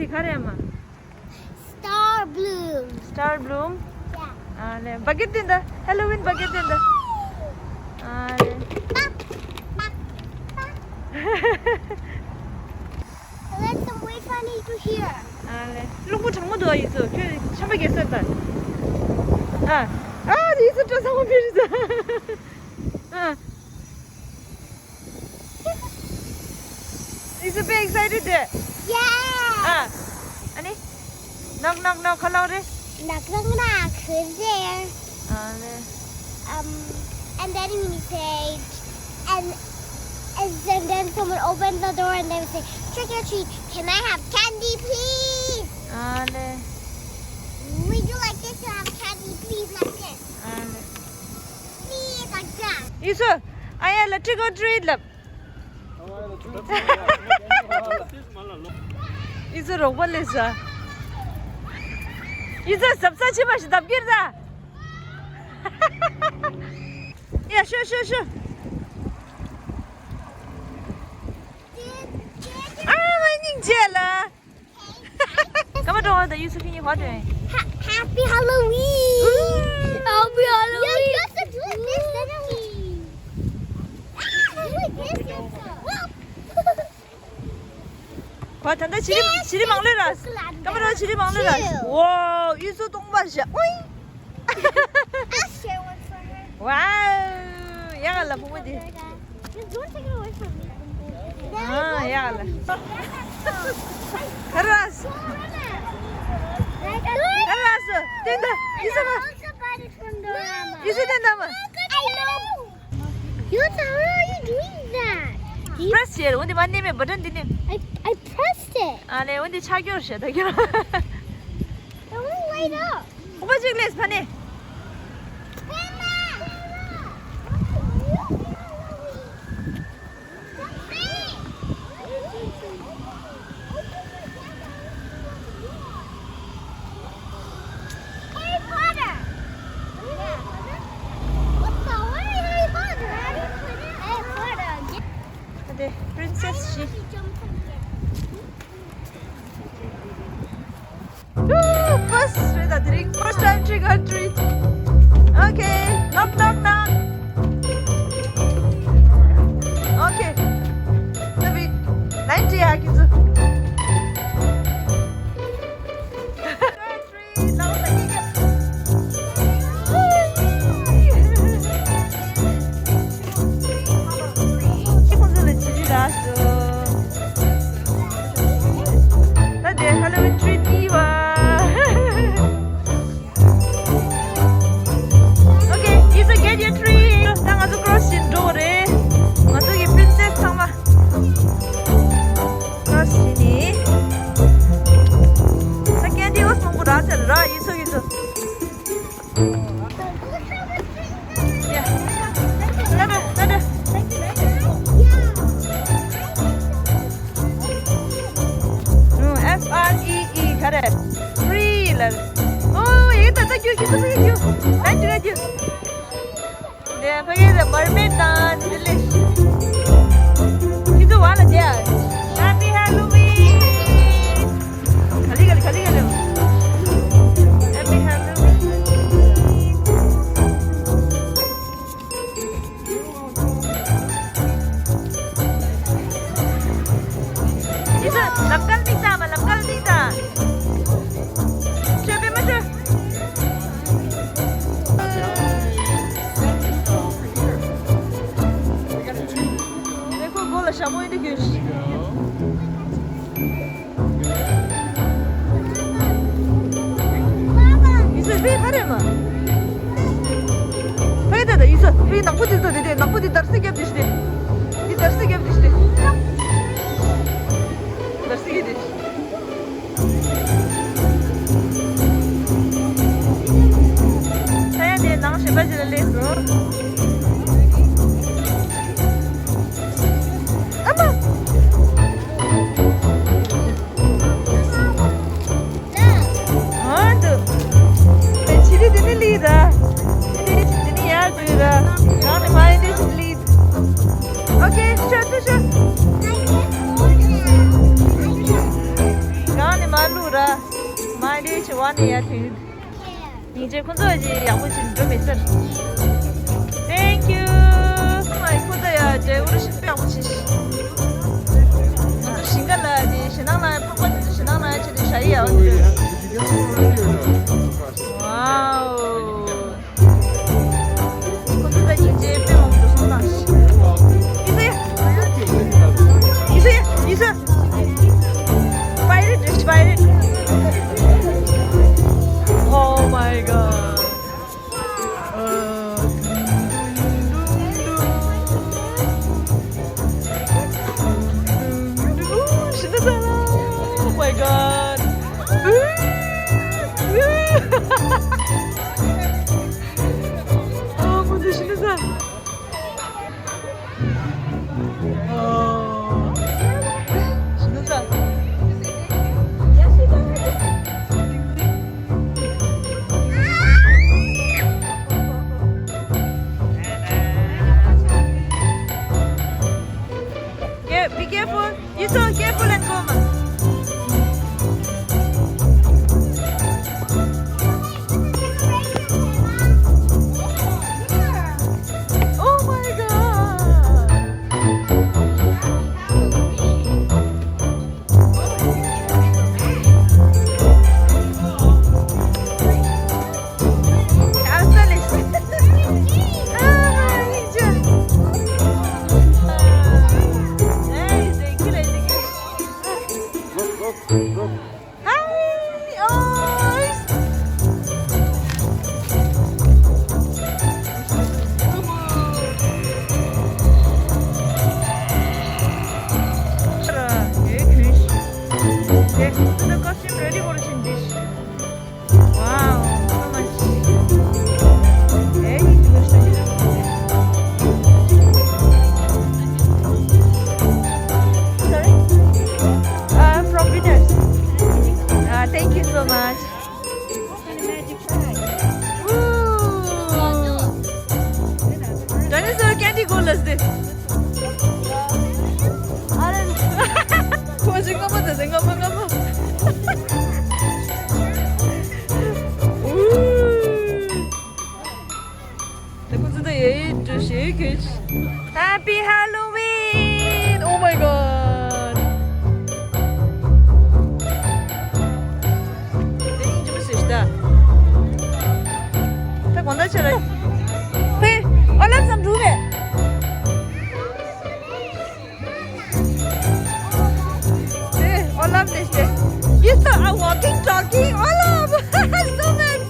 Karema. Star bloom. Star bloom. Yeah. Bucket in the Halloween bucket in the. Let them wait for me to hear. Look what I'm doing. So, somebody gets that. This is just how Is it big excited there? Yeah. Annie? Knock, hello there. Knock, who's there? And then we say, and then someone opens the door and they would say, trick or treat, can I have candy, please? We do like this to have candy, please, like this. Please, like that. Youtso, I am a trick or treat. Youtso, what is that? Youtso, subscribe much. Stop here, da. Yeah, sure. Come on, the Youtso, can you hold me? Happy Halloween! Happy Halloween! You have to do it this, didn't we? Do it this, What? And the chili mangleras. Come on, chili mangleras. Wow, Youtso don't wash it. I'll share one for her. Wow, yeah, love what it. Don't take it away from me. Yeah. Haras. Tenda. I also got it from Dorama. You see Tenda? I know. Youtso, how are you doing that? Press here. When the one name button didn't. I pressed it. And when the charge your shit, you know. It won't light up. What's your glass, honey? Princess she. First time trick or treat. Okay, knock. Okay. Maybe 90 hakizu. Halloween treat Okay, Youtso, get your tree. Now I'm going cross the door. I'm going to princess sama. Cross ini. Second day was mau berasa lah, Youtso. Yeah. Nada. F-R-E-E, correct. Free. Oh, itu tak cute. Lanjut. Dia pakai the mermaid dan dilish. Itu mana dia? Happy Halloween. Kali. Happy Halloween. Itu lamkal bisa. Siapa macam? देखो गोला शामो ini guys. Youtso be hari mah. Baik dah Youtso. Be nak putih tu deh. Nak putih darsi gap dis deh. Di darsi gap dis deh. Darsi gap dis. Saya dia nang siapa jadi lesu. Apa? Tu. Ciri dia ni dah. Ini ya tu dah. Kau main dia lead. Okay, sure. Kau ni main. 玩的也挺。你这工作是要不是准备事？Thank you。哎，工作呀，这我都是不要不起。我都性格了的，现在呢，不管是现在呢，这里啥也要的。哇哦！工作在经济变忙就上当时。你说，Spider。Oh my god！ 是的在了 ！Oh my god！ 哦，不是的在。哦，是的在。Be careful. You so careful and go, man. Oh my god. Thank you so much. Dinosaur candy go let's do. 생각만. Happy Halloween! Oh my god! Tem de vocês, tá? Tá quando chega? Hey, olha essa nuvem. Hey, olha este. Isso é walking, talking. Olha, so nice.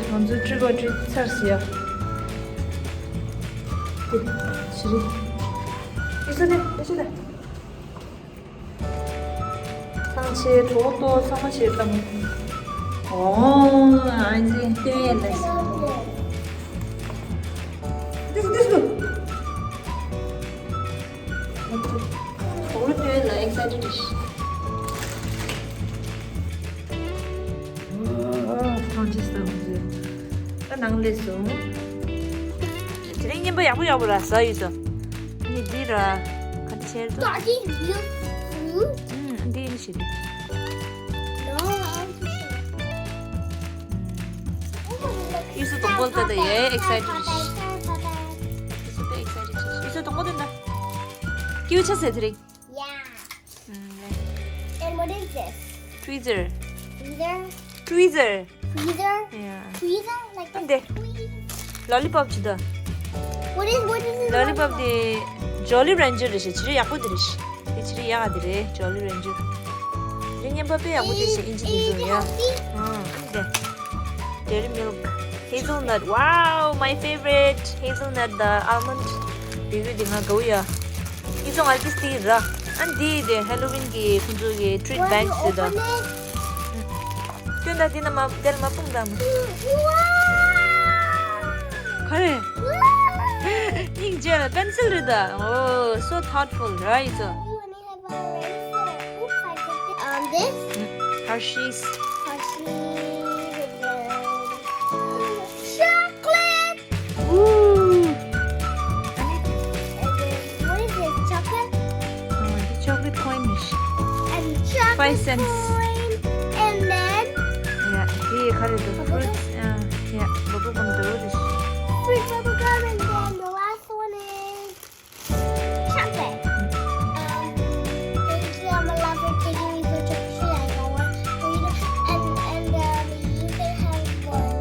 먼저 찍어줄 찰스야. 시리. 있어네. 상치 저것도 상치 일단. 오, 아니지. 됐어. 됐어. excited. Just nang le so. Drink ba yabu yabu la sa yuso. Ni dira kan share to. Daddy, you fruit? Ndi ni shiri. No, I'm Yuso to bolta da ye excited. Yuso be excited. Yuso to modin na. Kiu chase drink. Yeah. And what is this? Tweezer. Tweezer? Tweezer. Yeah. Yeah. Tweezer? Like And this? Lollipop chida. What is it? Lollipop de Jolly Ranger is chiri yaku dirish. Chiri ya dire Jolly Ranger. Ringya babe yaku dirish inji dizo ya. And dairy milk. Hazelnut. Wow, my favorite. Hazelnut the almond. Bibi dinga gauya. Isong artistic ra. And the Halloween ki kunjo ki treat bags da. Tunda dina ma del ma pungda ma. Kare. Ning jela pencil rida. Oh, so thoughtful, right? This? Hershey's. Chocolate! Ooh. And then, what is this? Chocolate? The chocolate coin. And chocolate 5 cents. coin. And then Yeah, the fruits. Yeah, bubble gum do this. fruit bubble gum. And then the last one is chocolate. Thank you, I'm a lover. Taking me for trick or treat. I don't want for you to, and you can have one.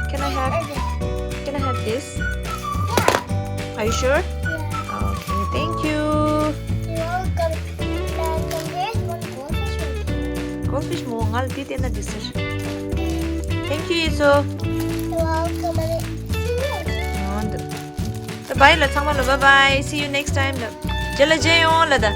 Can I have? Or this. Can I have this? Yeah. Are you sure? Yeah. Okay, thank you. You're welcome. And then there's one goldfish one. Goldfish mo ngal ti tena disir. Thank you, Youtso. You're welcome. And Bye, let's bye bye. See you next time. Jala jayo lada.